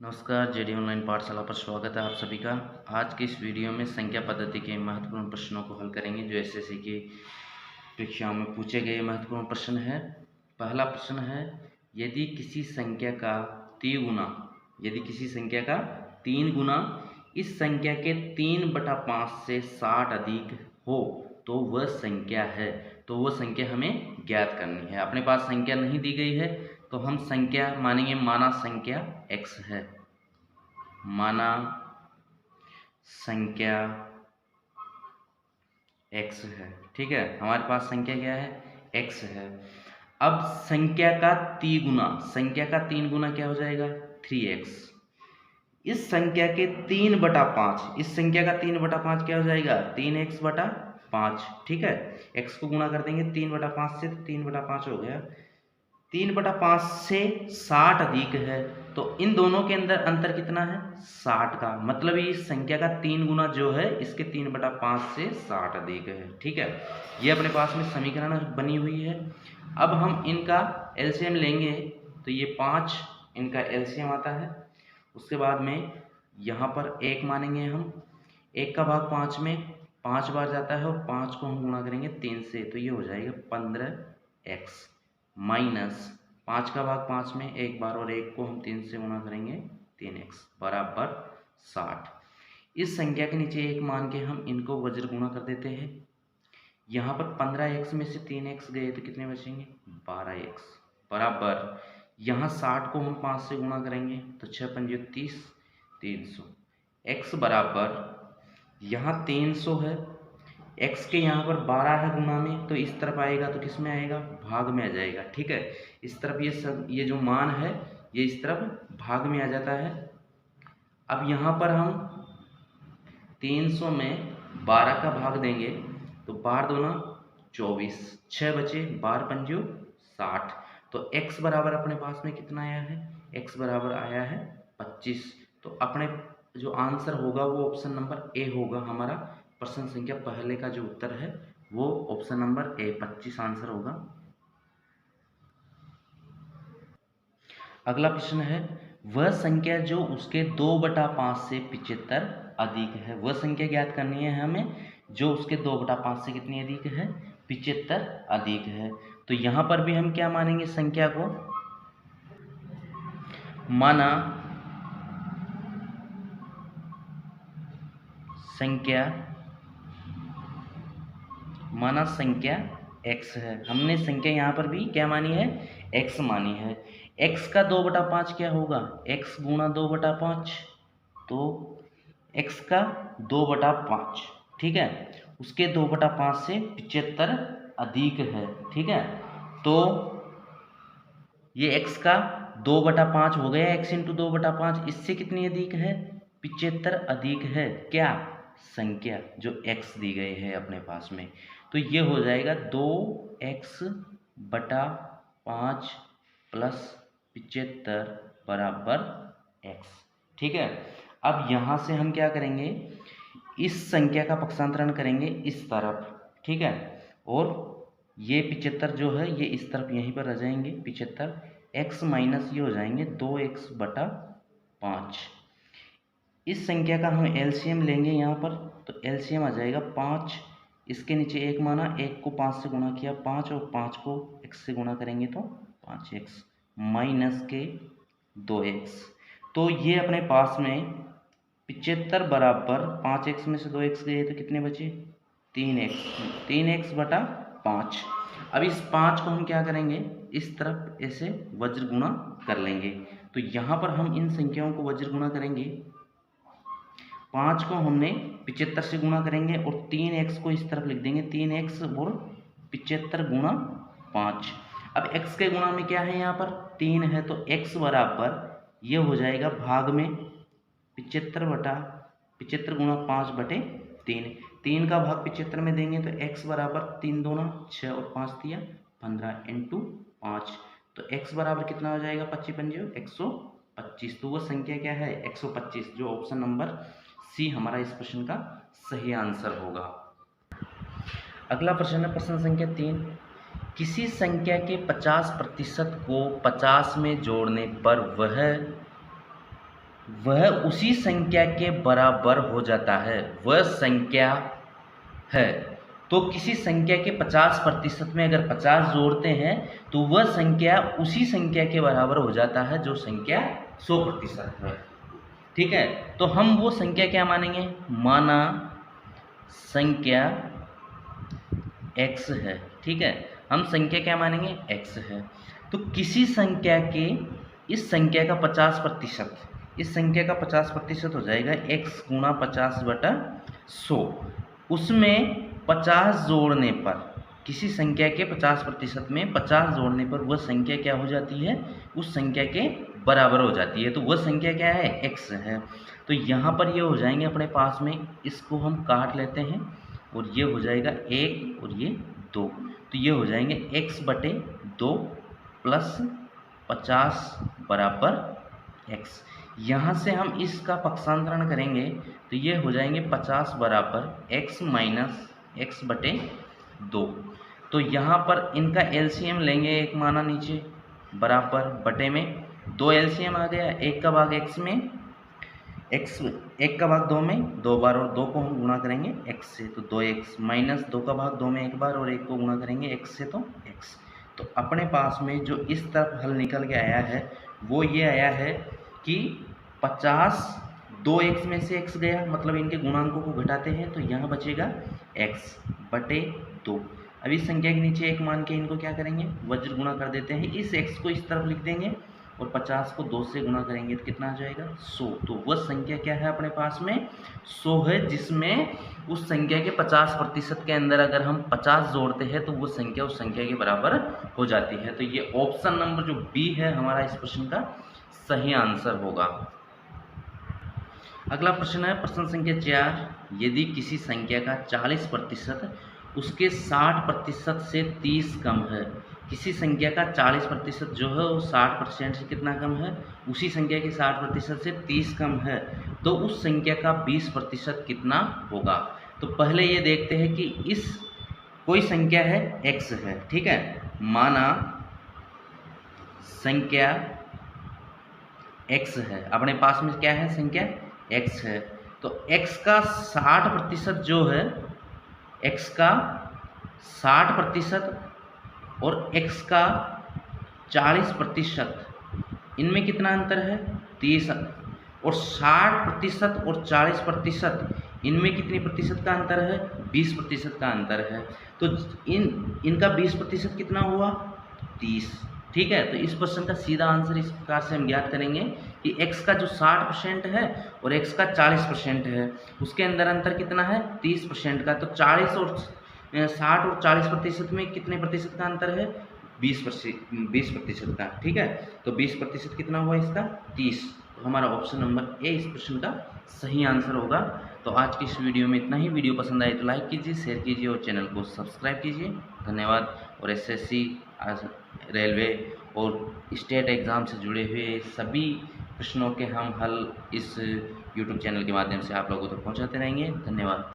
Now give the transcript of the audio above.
नमस्कार, JD online पाठशाला पर स्वागत है आप सभी का। आज की इस वीडियो में संख्या पद्धति के महत्वपूर्ण प्रश्नों को हल करेंगे जो एसएससी की परीक्षाओं में पूछे गए महत्वपूर्ण प्रश्न है। पहला प्रश्न है, यदि किसी संख्या का 3 गुना इस संख्या के 3/5 से 60 अधिक हो तो वह संख्या है। तो वह संख्या हमें ज्ञात करनी है। अपने पास संख्या नहीं दी गई है तो हम संख्या मानेंगे, माना संख्या x है, माना संख्या x है। ठीक है, हमारे पास संख्या क्या है, x है। अब संख्या का 3 गुना क्या हो जाएगा, 3x। इस संख्या के 3/5, इस संख्या का 3/5 क्या हो जाएगा, 3x/5। ठीक है, x को गुणा कर देंगे 3/5 से, तो 3/5 हो गया। 3/5 से 60 अधिक है, तो इन दोनों के अंदर अंतर कितना है, 60 का। मतलब इस संख्या का 3 गुना जो है इसके 3/5 से 60 अधिक है। ठीक है, ये अपने पास में समीकरण बनी हुई है। अब हम इनका एलसीएम लेंगे तो ये 5 इनका एलसीएम आता है। उसके बाद में यहाँ पर 1 मानेंगे हम, 1 का भाग 5 में 5 बार जाता है और 5 को हम गुणा करेंगे 3 से, तो ये हो जाएगा 15x माइनस 5 का भाग 5 में 1 बार और 1 को हम 3 से गुणा करेंगे 3x बराबर 60। इस संख्या के नीचे 1 मान के हम इनको वज्र गुणा कर देते हैं। यहाँ पर 15x में से 3x गए तो कितने बचेंगे, 12x बराबर, यहाँ 60 को हम 5 से गुणा करेंगे तो 6 पंजे 30, 300 x बराबर, यहाँ 300 है, x के यहाँ पर 12 है गुणा में, तो इस तरफ आएगा तो किस में आएगा, भाग में आ जाएगा। ठीक है, इस तरफ ये जो मान है ये इस तरफ भाग में आ जाता है। अब यहाँ पर हम 300 में 12 का भाग देंगे तो 12 दूना 24, 6 बचे, 12 पंजो 60, तो x बराबर अपने पास में कितना आया है, x बराबर आया है 25। तो अपने जो आंसर होगा वो ऑप्शन नंबर ए होगा। हमारा प्रश्न संख्या पहले का जो उत्तर है वो ऑप्शन नंबर ए 25 आंसर होगा। अगला प्रश्न है, वह संख्या जो उसके 2/5 से 75 अधिक है। वह संख्या ज्ञात करनी है हमें जो उसके 2/5 से कितनी अधिक है, 75 अधिक है। तो यहाँ पर भी हम क्या मानेंगे, संख्या को माना संख्या x है। हमने संख्या यहाँ पर भी क्या मानी है, x मानी है। x का 2/5 क्या होगा, x गुणा 2/5, तो x का 2/5। ठीक है, उसके 2/5 से 75 अधिक है। ठीक है, तो ये x का 2/5 हो गया, x इंटू 2/5, इससे कितनी अधिक है, 75 अधिक है क्या, संख्या जो x दी गई है अपने पास में। तो ये हो जाएगा 2x/5 प्लस 75 बराबर x। ठीक है, अब यहाँ से हम क्या करेंगे, इस संख्या का पक्षांतरण करेंगे इस तरफ। ठीक है, और ये 75 जो है ये इस तरफ यहीं पर आ जाएंगे, 75 x माइनस ये हो जाएंगे 2x/5। इस संख्या का हम एलसीएम लेंगे यहाँ पर, तो एलसीएम आ जाएगा 5, इसके नीचे 1 माना, 1 को 5 से गुणा किया 5, और 5 को x से गुणा करेंगे तो 5x माइनस के 2x। तो ये अपने पास में 75 बराबर 5x में से 2x गए तो कितने बचे, 3x/5। अब इस 5 को हम क्या करेंगे, इस तरफ ऐसे वज्र गुणा कर लेंगे। तो यहाँ पर हम इन संख्याओं को वज्र गुणा करेंगे, 5 को हमने 75 से गुणा करेंगे और 3x को इस तरफ लिख देंगे, 3x और 75 गुणा 5। अब x के गुणा में क्या है, यहाँ पर 3 है, तो x बराबर ये हो जाएगा भाग में 75 गुणा 5/3। 3 का भाग 75 में देंगे तो x बराबर 3 दूना 6 और 5 दिया 15 इंटू 5, तो x बराबर कितना हो जाएगा, 25 पंजे 125। तो वो संख्या क्या है, 125, जो ऑप्शन नंबर सी हमारा इस प्रश्न का सही आंसर होगा। अगला प्रश्न है प्रश्न संख्या 3, किसी संख्या के 50% को 50 में जोड़ने पर वह वह उसी संख्या के बराबर हो जाता है। वह संख्या है, तो किसी संख्या के 50% में अगर 50 जोड़ते हैं तो वह संख्या उसी संख्या के बराबर हो जाता है जो संख्या 100% है। ठीक है, तो हम वो संख्या क्या मानेंगे, माना संख्या x है। ठीक है, हम संख्या क्या मानेंगे, x है। तो किसी संख्या के इस संख्या का 50%, इस संख्या का 50% हो जाएगा x गुणा 50/100। उसमें 50 जोड़ने पर, किसी संख्या के 50% में 50 जोड़ने पर वह संख्या क्या हो जाती है, उस संख्या के बराबर हो जाती है। तो वह संख्या क्या है, x है। तो यहाँ पर ये हो जाएंगे अपने पास में, इसको हम काट लेते हैं और ये हो जाएगा 1 और ये 2। तो ये हो जाएंगे x/2 प्लस 50 बराबर x। यहाँ से हम इसका पक्षांतरण करेंगे तो ये हो जाएंगे 50 बराबर x माइनस x/2। तो यहाँ पर इनका एलसीएम लेंगे, एक माना नीचे बराबर बटे में 2 एलसीएम आ गया, 1 का भाग x में, x 1 का भाग 2 में 2 बार, और 2 को हम गुणा करेंगे x से तो 2x, माइनस 2 का भाग 2 में 1 बार और 1 को गुणा करेंगे x से तो x। तो अपने पास में जो इस तरफ हल निकल के आया है वो ये आया है कि 50, 2x में से x गया, मतलब इनके गुणांकों को घटाते हैं तो यहाँ बचेगा x/2। अब इस संख्या के नीचे एक मान के इनको क्या करेंगे, वज्र गुणा कर देते हैं। इस x को इस तरफ लिख देंगे और 50 को 2 से गुणा करेंगे तो कितना आ जाएगा, 100। तो वह संख्या क्या है अपने पास में, 100 है, जिसमें उस संख्या के 50% के अंदर अगर हम 50 जोड़ते हैं तो वो संख्या उस संख्या के बराबर हो जाती है। तो ये ऑप्शन नंबर जो बी है हमारा इस प्रश्न का सही आंसर होगा। अगला प्रश्न है प्रश्न संख्या 4। यदि किसी संख्या का 40% उसके 60% से 30 कम है, किसी संख्या का 40% जो है वो 60% से कितना कम है, उसी संख्या के 60% से 30 कम है, तो उस संख्या का 20% कितना होगा। तो पहले ये देखते हैं कि इस कोई संख्या है x है। ठीक है, माना संख्या x है, अपने पास में क्या है, संख्या x है। तो x का 60% जो है, x का 60% और x का 40%, इनमें कितना अंतर है, 30। और 60% और 40%, इनमें कितनी प्रतिशत का अंतर है, 20% का अंतर है। तो इनका 20% कितना हुआ, 30। ठीक है, तो इस प्रश्न का सीधा आंसर इस प्रकार से हम ज्ञात करेंगे कि x का जो 60% है और x का 40% है, उसके अंदर अंतर कितना है, 30% का। तो 60 और 40% में कितने प्रतिशत का अंतर है, 20% का। ठीक है, तो 20% कितना हुआ इसका, 30। तो हमारा ऑप्शन नंबर ए इस प्रश्न का सही आंसर होगा। तो आज की इस वीडियो में इतना ही। वीडियो पसंद आए तो लाइक कीजिए, शेयर कीजिए और चैनल को सब्सक्राइब कीजिए। धन्यवाद। और एसएससी, रेलवे और स्टेट एग्ज़ाम से जुड़े हुए सभी प्रश्नों के हम हल इस यूट्यूब चैनल के माध्यम से आप लोगों तक पहुंचाते रहेंगे। धन्यवाद।